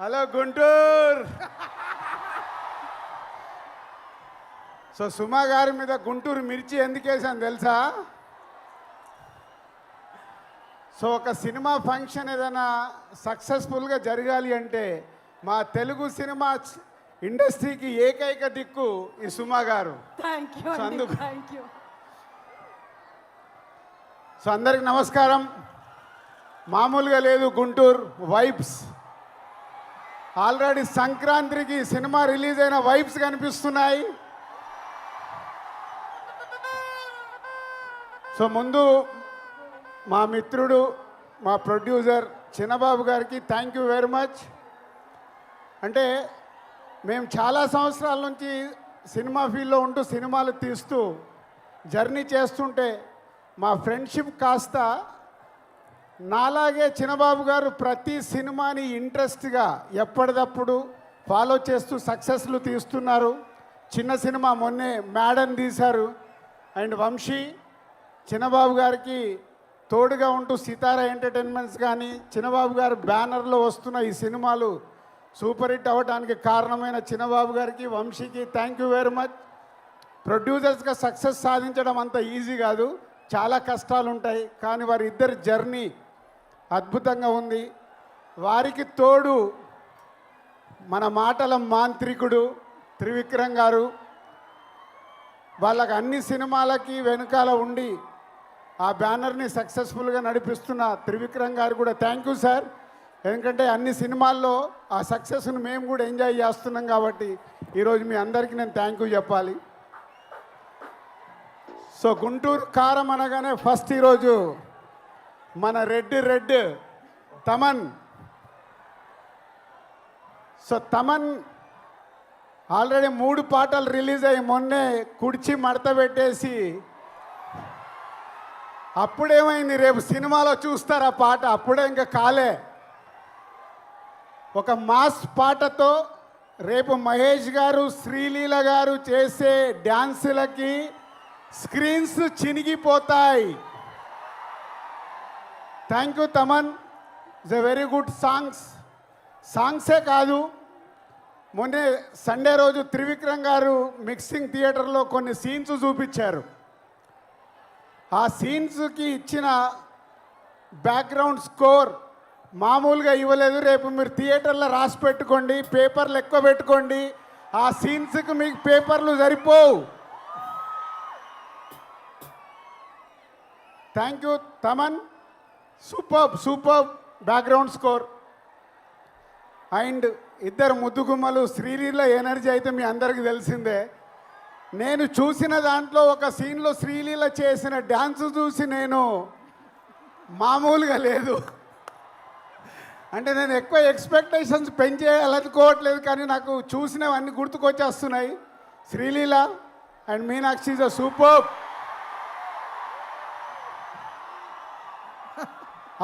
Hello Guntur. So సుమా గారి మీద గుంటూరు మిర్చి ఎందుకు వేసాను తెలుసా? సో ఒక సినిమా ఫంక్షన్ ఏదైనా సక్సెస్ఫుల్గా జరగాలి అంటే మా తెలుగు సినిమా ఇండస్ట్రీకి ఏకైక దిక్కు ఈ సుమా గారు. సో అందరికి నమస్కారం. మామూలుగా లేదు గుంటూరు వైబ్స్. ఆల్రెడీ సంక్రాంతికి సినిమా రిలీజ్ అయిన వైబ్స్ కనిపిస్తున్నాయి. సో ముందు మా మిత్రుడు మా ప్రొడ్యూసర్ చిన్నబాబు గారికి థ్యాంక్ యూ వెరీ మచ్. అంటే మేము చాలా సంవత్సరాల నుంచి సినిమా ఫీల్డ్లో ఉంటూ సినిమాలు తీస్తూ జర్నీ చేస్తుంటే మా ఫ్రెండ్షిప్ కాస్త నాలాగే చిన్నబాబు గారు ప్రతి సినిమాని ఇంట్రెస్ట్గా ఎప్పటికప్పుడు ఫాలో చేస్తూ సక్సెస్లు తీస్తున్నారు. చిన్న సినిమా మొన్నే మేడన్ తీశారు. అండ్ వంశీ చిన్నబాబు గారికి తోడుగా ఉంటూ సితారా ఎంటర్టైన్మెంట్స్ కానీ చిన్నబాబు గారు బ్యానర్లో వస్తున్న ఈ సినిమాలు సూపర్ హిట్ అవ్వడానికి కారణమైన చిన్నబాబు గారికి వంశీకి థ్యాంక్ యూ వెరీ మచ్. ప్రొడ్యూసర్స్గా సక్సెస్ సాధించడం అంత ఈజీ కాదు, చాలా కష్టాలు ఉంటాయి. కానీ వారి ఇద్దరి జర్నీ అద్భుతంగా ఉంది. వారికి తోడు మన మాటల మాంత్రికుడు త్రివిక్రమ్ గారు. వాళ్ళకి అన్ని సినిమాలకి వెనకాల ఉండి ఆ బ్యానర్ని సక్సెస్ఫుల్గా నడిపిస్తున్న త్రివిక్రమ్ గారు కూడా థ్యాంక్ యూ సార్. ఎందుకంటే అన్ని సినిమాల్లో ఆ సక్సెస్ను మేము కూడా ఎంజాయ్ చేస్తున్నాం కాబట్టి ఈరోజు మీ అందరికీ నేను థ్యాంక్ యూ చెప్పాలి. సో గుంటూరు కారం అనగానే ఫస్ట్ ఈరోజు మన red Thaman. So Thaman already 3 పాటలు రిలీజ్ అయ్యి మొన్నే కుడిచి మడత పెట్టేసి అప్పుడేమైంది, రేపు సినిమాలో చూస్తారు ఆ పాట. అప్పుడే ఇంకా కాలే. ఒక మాస్ పాటతో రేపు మహేష్ గారు శ్రీలీల గారు చేసే డ్యాన్సులకి స్క్రీన్స్ చినిగిపోతాయి. Thank you Thaman. It's a very good సాంగ్సే కాదు, మొన్నే సండే రోజు త్రివిక్రమ్ గారు మిక్సింగ్ థియేటర్లో కొన్ని సీన్స్ చూపించారు. ఆ సీన్స్కి ఇచ్చిన బ్యాక్గ్రౌండ్ స్కోర్ మామూలుగా ఇవ్వలేదు. రేపు మీరు థియేటర్లో రాసి పెట్టుకోండి, పేపర్లు ఎక్కువ పెట్టుకోండి. ఆ సీన్స్కి మీకు పేపర్లు సరిపోవు. Thank you Thaman. Super background score. And ఇద్దరు ముద్దుగుమ్మలు శ్రీలీల ఎనర్జీ అయితే మీ అందరికీ తెలిసిందే. నేను చూసిన దాంట్లో ఒక సీన్లో శ్రీలీల చేసిన డ్యాన్స్ చూసి నేను మామూలుగా లేదు. అంటే నేను ఎక్కువ ఎక్స్పెక్టేషన్స్ పెంచేయాలనుకోవట్లేదు, కానీ నాకు చూసినవన్నీ గుర్తుకొచ్చేస్తున్నాయి. Sreeleela and Meenakshi is a super.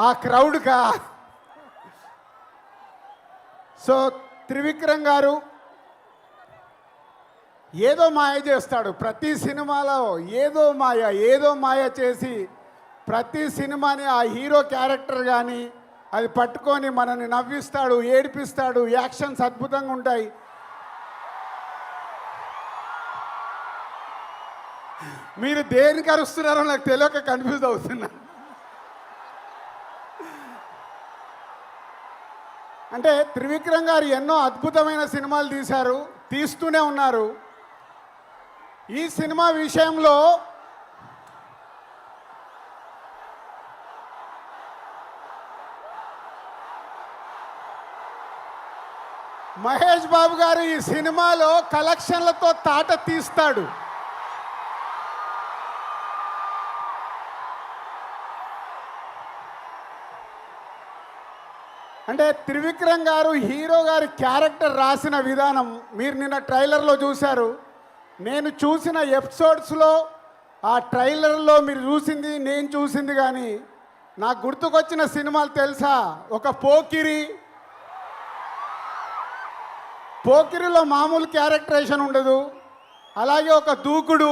ఆ క్రౌడ్గా. సో త్రివిక్రమ్ గారు ఏదో మాయ చేస్తాడు ప్రతి సినిమాలో. ఏదో మాయ చేసి ప్రతి సినిమాని ఆ హీరో క్యారెక్టర్ కానీ అది పట్టుకొని మనల్ని నవ్విస్తాడు, ఏడిపిస్తాడు. యాక్షన్స్ అద్భుతంగా ఉంటాయి. మీరు దేనికి అరుస్తున్నారో నాకు తెలియక కన్ఫ్యూజ్ అవుతున్నా. అంటే త్రివిక్రమ్ గారు ఎన్నో అద్భుతమైన సినిమాలు తీస్తూనే ఉన్నారు. ఈ సినిమా విషయంలో మహేష్ బాబు గారు ఈ సినిమాలో కలెక్షన్లతో తాట తీస్తాడు. అంటే త్రివిక్రమ్ గారు హీరో గారి క్యారెక్టర్ రాసిన విధానం మీరు నిన్న ట్రైలర్లో చూశారు. నేను చూసిన ఎపిసోడ్స్లో ఆ ట్రైలర్లో మీరు చూసింది నేను చూసింది కానీ నాకు గుర్తుకొచ్చిన సినిమాలు తెలుసా? ఒక పోకిరిలో మామూలు క్యారెక్టరేషన్ ఉండదు. అలాగే ఒక దూకుడు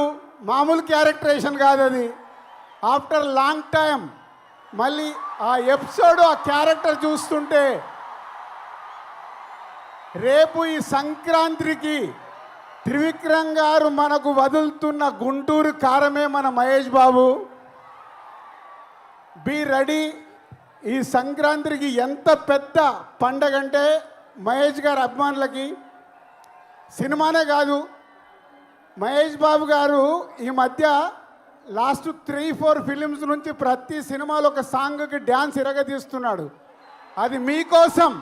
మామూలు క్యారెక్టరేషన్ కాదు అది. ఆఫ్టర్ లాంగ్ టైం మళ్ళీ ఆ ఎపిసోడ్ ఆ క్యారెక్టర్ చూస్తుంటే రేపు ఈ సంక్రాంతికి త్రివిక్రమ్ గారు మనకు వదులుతున్న గుంటూరు కారమే మన మహేష్ బాబు. Be ready. ఈ సంక్రాంతికి ఎంత పెద్ద పండగ అంటే మహేష్ గారి అభిమానులకి సినిమానే కాదు, మహేష్ బాబు గారు ఈ మధ్య లాస్ట్ 3-4 ఫిలిమ్స్ నుంచి ప్రతి సినిమాలో ఒక సాంగ్కి డ్యాన్స్ ఇరగదీస్తున్నాడు. అది మీకోసం.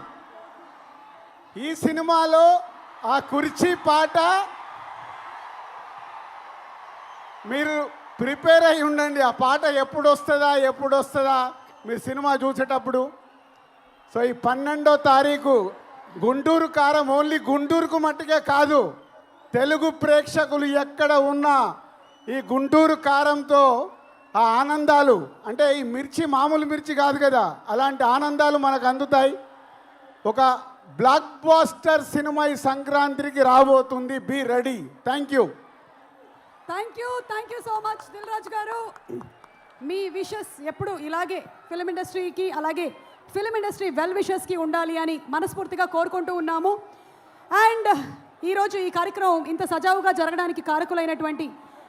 ఈ సినిమాలో ఆ కుర్చీ పాట మీరు ప్రిపేర్ అయి ఉండండి. ఆ పాట ఎప్పుడు వస్తుందా మీరు సినిమా చూసేటప్పుడు. సో ఈ 12వ తారీఖు గుంటూరు కారం ఓన్లీ గుంటూరుకు మట్టుకే కాదు, తెలుగు ప్రేక్షకులు ఎక్కడ ఉన్నా ఈ గుంటూరు కారంతో ఆ ఆనందాలు, అంటే ఈ మిర్చి మామూలు మిర్చి కాదు కదా, అలాంటి ఆనందాలు మనకు అందుతాయి. ఒక బ్లాక్ బాస్టర్ సినిమా ఈ సంక్రాంతికి రాబోతుంది. Be ready. Thank you so much Dil Raju గారు. మీ విషెస్ ఎప్పుడు ఇలాగే ఫిలిం ఇండస్ట్రీకి, అలాగే ఫిలిం ఇండస్ట్రీ వెల్ విషెస్కి ఉండాలి అని మనస్ఫూర్తిగా కోరుకుంటూ ఉన్నాము. అండ్ ఈరోజు ఈ కార్యక్రమం ఇంత సజావుగా జరగడానికి కారకులైనటువంటి